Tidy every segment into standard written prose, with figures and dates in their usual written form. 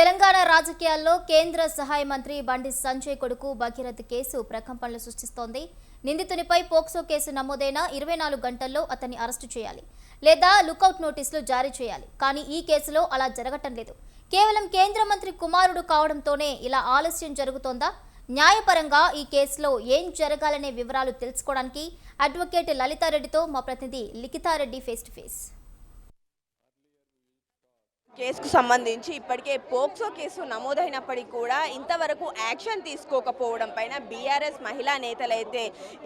తెలంగాణ రాజకీయాల్లో కేంద్ర సహాయ మంత్రి బండి సంజయ్ కొడుకు భగీరథ్ కేసు ప్రకంపనలు సృష్టిస్తోంది. నిందితునిపై పోక్సో కేసు నమోదైన 24 గంటల్లో అతన్ని అరెస్టు చేయాలి లేదా లుకౌట్ నోటీసులు జారీ చేయాలి. కానీ ఈ కేసులో అలా జరగటం లేదు. కేవలం కేంద్ర మంత్రి కుమారుడు కావడంతోనే ఇలా ఆలస్యం జరుగుతోందా? న్యాయపరంగా ఈ కేసులో ఏం జరగాలనే వివరాలు తెలుసుకోవడానికి అడ్వకేట్ లలితారెడ్డితో మా ప్రతినిధి లిఖితారెడ్డి ఫేస్ టు ఫేస్. కేసుకు సంబంధించి ఇప్పటికే పోక్సో కేసు నమోదైనప్పటికీ కూడా ఇంతవరకు యాక్షన్ తీసుకోకపోవడం పైన బీఆర్ఎస్ మహిళా నేతలైతే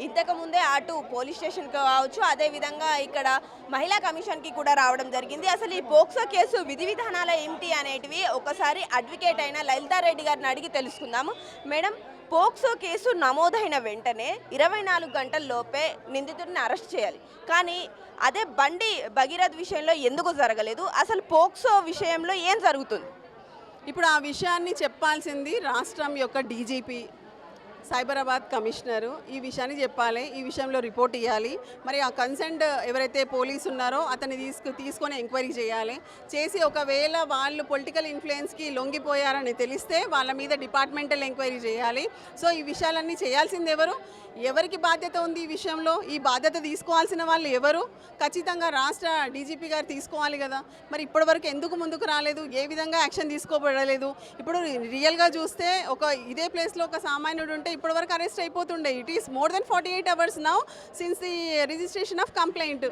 ఇంతకుముందే అటు పోలీస్ స్టేషన్కి కావచ్చు, అదేవిధంగా ఇక్కడ మహిళా కమిషన్కి కూడా రావడం జరిగింది. అసలు ఈ పోక్సో కేసు విధి విధానాలు ఏమిటి అనేటివి ఒకసారి అడ్వకేట్ అయిన లలితారెడ్డి గారిని అడిగి తెలుసుకుందాము. మేడం, పోక్సో కేసు నమోదైన వెంటనే 24 గంటల్లోపే నిందితుడిని అరెస్ట్ చేయాలి. కానీ అదే బండి భగీరథ్ విషయంలో ఎందుకు జరగలేదు? అసలు పోక్సో విషయంలో ఏం జరుగుతుంది? ఇప్పుడు ఆ విషయాన్ని చెప్పాల్సింది రాష్ట్రం యొక్క డీజీపీ, సైబరాబాద్ కమిషనరు ఈ విషయాన్ని చెప్పాలి. ఈ విషయంలో రిపోర్ట్ ఇవ్వాలి. మరి ఆ కన్సర్న్డ్ ఎవరైతే పోలీసు ఉన్నారో అతన్ని తీసుకొని ఎంక్వైరీ చేయాలి. చేసి ఒకవేళ వాళ్ళు పొలిటికల్ ఇన్ఫ్లుయెన్స్కి లొంగిపోయారని తెలిస్తే వాళ్ళ మీద డిపార్ట్మెంటల్ ఎంక్వైరీ చేయాలి. సో ఈ విషయాలన్నీ చేయాల్సింది ఎవరు? ఎవరికి బాధ్యత ఉంది ఈ విషయంలో? ఈ బాధ్యత తీసుకోవాల్సిన వాళ్ళు ఎవరు? ఖచ్చితంగా రాష్ట్ర డీజీపీ గారు తీసుకోవాలి కదా. మరి ఇప్పటివరకు ఎందుకు ముందుకు రాలేదు? ఏ విధంగా యాక్షన్ తీసుకోబడలేదు? ఇప్పుడు రియల్గా చూస్తే ఇదే ప్లేస్లో ఒక సామాన్యుడు ఉంటే ఇప్పటివరకు అరెస్ట్ అయిపోతుండే. It is more than 48 hours now since the registration of complaint.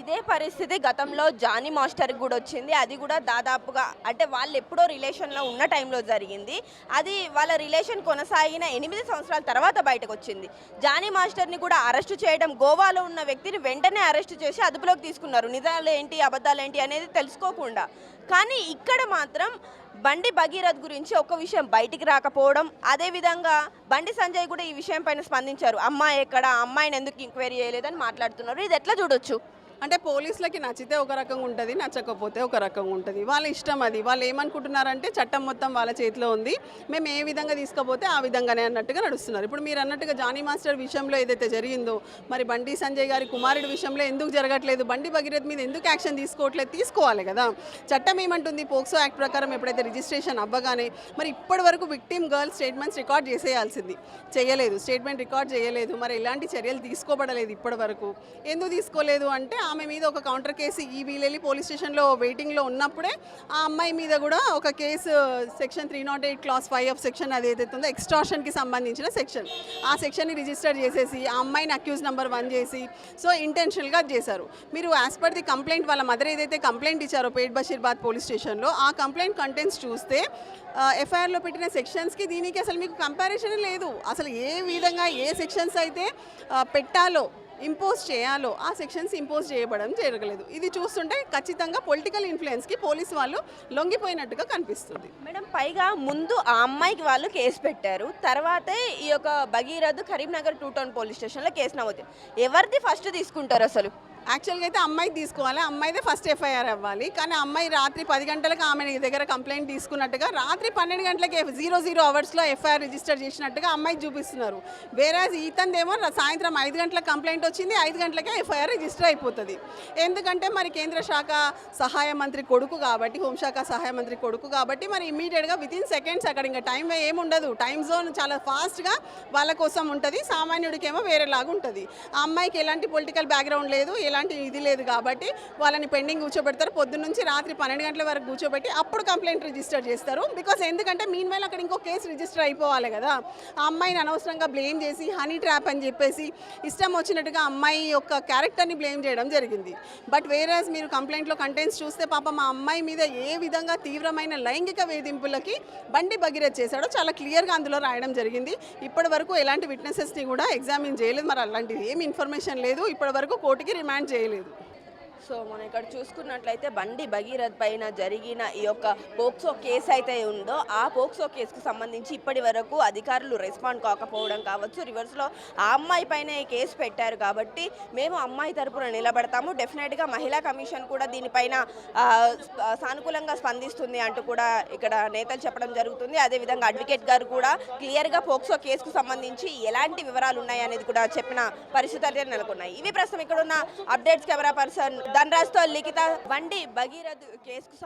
ఇదే పరిస్థితి గతంలో జానీ మాస్టర్కి కూడా వచ్చింది. అది కూడా దాదాపుగా అంటే వాళ్ళు ఎప్పుడో రిలేషన్లో ఉన్న టైంలో జరిగింది. అది వాళ్ళ రిలేషన్ కొనసాగిన 8 సంవత్సరాల తర్వాత బయటకు వచ్చింది. జానీ మాస్టర్ని కూడా అరెస్టు చేయడం, గోవాలో ఉన్న వ్యక్తిని వెంటనే అరెస్టు చేసి అదుపులోకి తీసుకున్నారు. నిజాలు ఏంటి అబద్ధాలు ఏంటి అనేది తెలుసుకోకుండా. కానీ ఇక్కడ మాత్రం బండి భగీరథ్ గురించి ఒక విషయం బయటికి రాకపోవడం, అదేవిధంగా బండి సంజయ్ కూడా ఈ విషయం పైన స్పందించారు. అమ్మాయి ఎక్కడ, అమ్మాయిని ఎందుకు ఎంక్వైరీ చేయలేదని మాట్లాడుతున్నారు. ఇది ఎట్లా చూడొచ్చు? అంటే పోలీసులకి నచ్చితే ఒక రకంగా ఉంటుంది, నచ్చకపోతే ఒక రకంగా ఉంటుంది. వాళ్ళ ఇష్టం అది. వాళ్ళు ఏమనుకుంటున్నారంటే చట్టం మొత్తం వాళ్ళ చేతిలో ఉంది, మేము ఏ విధంగా తీసుకపోతే ఆ విధంగానే అన్నట్టుగా నడుస్తున్నారు. ఇప్పుడు మీరు అన్నట్టుగా జానీ మాస్టర్ విషయంలో ఏదైతే జరిగిందో, మరి బండి సంజయ్ గారి కుమారుడి విషయంలో ఎందుకు జరగట్లేదు? బండి భగీరథ్ మీద ఎందుకు యాక్షన్ తీసుకోవట్లేదు? తీసుకోవాలి కదా. చట్టం ఏమంటుంది? పోక్సో యాక్ట్ ప్రకారం ఎప్పుడైతే రిజిస్ట్రేషన్ అవ్వగానే మరి ఇప్పటి వరకు విక్టిమ్ గర్ల్ స్టేట్మెంట్స్ రికార్డ్ చేసేయాల్సింది, చేయలేదు. స్టేట్మెంట్ రికార్డ్ చేయలేదు. మరి ఎలాంటి చర్యలు తీసుకోబడలేదు ఇప్పటి వరకు. ఎందుకు తీసుకోలేదు అంటే ఆమె మీద ఒక కౌంటర్ కేసు ఈ వీళ్ళెళ్ళి పోలీస్ స్టేషన్లో వెయిటింగ్లో ఉన్నప్పుడే ఆ అమ్మాయి మీద కూడా ఒక case section 308 Clause 5 of section అది ఏదైతే ఉందో ఎక్స్టార్షన్కి సంబంధించిన సెక్షన్, ఆ సెక్షన్ని రిజిస్టర్ చేసేసి ఆ అమ్మాయిని అక్యూజ్ నెంబర్ 1 చేసి సో ఇంటెన్షనల్గా చేశారు. మీరు యాజ్ పర్ ది కంప్లైంట్ వాళ్ళ మదర్ ఏదైతే కంప్లైంట్ ఇచ్చారో పేట్ బషీర్బాద్ పోలీస్ స్టేషన్లో, ఆ కంప్లైంట్ కంటెంట్స్ చూస్తే ఎఫ్ఐఆర్లో పెట్టిన సెక్షన్స్కి దీనికి అసలు మీకు కంపారిజన్ లేదు. అసలు ఏ విధంగా ఏ సెక్షన్స్ అయితే పెట్టాలో ఇంపోజ్ చేయాలో ఆ సెక్షన్స్ ఇంపోజ్ చేయబడడం జరగలేదు. ఇది చూస్తుంటే ఖచ్చితంగా పొలిటికల్ ఇన్ఫ్లుయెన్స్కి పోలీసు వాళ్ళు లొంగిపోయినట్టుగా కనిపిస్తుంది. మేడం, పైగా ముందు ఆ అమ్మాయికి వాళ్ళు కేసు పెట్టారు, తర్వాతే ఈ యొక్క భగీరథ్ కరీంనగర్ 2 Town పోలీస్ స్టేషన్లో కేసు నమోదు. ఎవరిది ఫస్ట్ తీసుకుంటారు? అసలు యాక్చువల్గా అయితే అమ్మాయికి తీసుకోవాలి, అమ్మాయిదే ఫస్ట్ ఎఫ్ఐఆర్ అవ్వాలి. కానీ అమ్మాయి రాత్రి 10 గంటలకు ఆమె దగ్గర కంప్లైంట్ తీసుకున్నట్టుగా, రాత్రి 12 గంటలకి 00 hours ఎఫ్ఐఆర్ రిజిస్టర్ చేసినట్టుగా అమ్మాయి చూపిస్తున్నారు. వేరే ఇతందేమో సాయంత్రం 5 గంటలకు కంప్లైంట్ వచ్చింది, 5 గంటలకే ఎఫ్ఐఆర్ రిజిస్టర్ అయిపోతుంది. ఎందుకంటే మరి కేంద్ర శాఖ సహాయ మంత్రి కొడుకు కాబట్టి, హోంశాఖ సహాయ మంత్రి కొడుకు కాబట్టి మరి ఇమీడియట్గా వితిన్ సెకండ్స్ అక్కడ ఇంకా టైం ఏముండదు. టైం జోన్ చాలా ఫాస్ట్గా వాళ్ళ కోసం ఉంటుంది, సామాన్యుడికేమో వేరేలాగా ఉంటుంది. ఆ అమ్మాయికి ఎలాంటి పొలిటికల్ బ్యాక్గ్రౌండ్ లేదు, ఎలాంటి ఇది లేదు కాబట్టి వాళ్ళని పెండింగ్ కూర్చోబెడతారు. పొద్దున్న నుంచి రాత్రి 12 గంటల వరకు కూర్చోబెట్టి అప్పుడు కంప్లైంట్ రిజిస్టర్ చేస్తారు. బికాస్ ఎందుకంటే మీన్ వైల్ అక్కడ ఇంకో కేసు రిజిస్టర్ అయిపోవాలి కదా. ఆ అమ్మాయిని అనవసరంగా బ్లేమ్ చేసి హనీ ట్రాప్ అని చెప్పేసి ఇష్టం వచ్చినట్టుగా అమ్మాయి యొక్క క్యారెక్టర్ని బ్లేమ్ చేయడం జరిగింది. బట్ వేరేస్ మీరు కంప్లైంట్లో కంటెంట్స్ చూస్తే పాపం మా అమ్మాయి మీద ఏ విధంగా తీవ్రమైన లైంగిక వేధింపులకి బండి భగీరథ్ చేశాడో చాలా క్లియర్గా అందులో రాయడం జరిగింది. ఇప్పటి వరకు ఎలాంటి విట్నెసెస్ని కూడా ఎగ్జామిన్ చేయలేదు. మరి అలాంటిది ఏమి ఇన్ఫర్మేషన్ లేదు, ఇప్పటి వరకు కోర్టుకి రిమాండ్ చేయలేదు. సో మనం ఇక్కడ చూసుకున్నట్లయితే బండి భగీరథ్ పైన జరిగిన ఈ యొక్క పోక్సో కేసు అయితే ఉందో, ఆ పోక్సో కేసుకు సంబంధించి ఇప్పటి వరకు అధికారులు రెస్పాండ్ కాకపోవడం కావచ్చు, రివర్స్లో ఆ అమ్మాయి పైన కేసు పెట్టారు కాబట్టి మేము అమ్మాయి తరపున నిలబడతాము, డెఫినెట్గా మహిళా కమిషన్ కూడా దీనిపైన సానుకూలంగా స్పందిస్తుంది అంటూ కూడా ఇక్కడ నేతలు చెప్పడం జరుగుతుంది. అదేవిధంగా అడ్వకేట్ గారు కూడా క్లియర్గా పోక్సో కేసుకు సంబంధించి ఎలాంటి వివరాలు ఉన్నాయి అనేది కూడా చెప్పిన పరిస్థితులు నెలకొన్నాయి. ఇవి ప్రస్తుతం ఇక్కడ ఉన్న అప్డేట్స్. కెమెరా పర్సన్ ధనరాజ్తో లిఖిత, బండి భగీరథ్ కేసుకు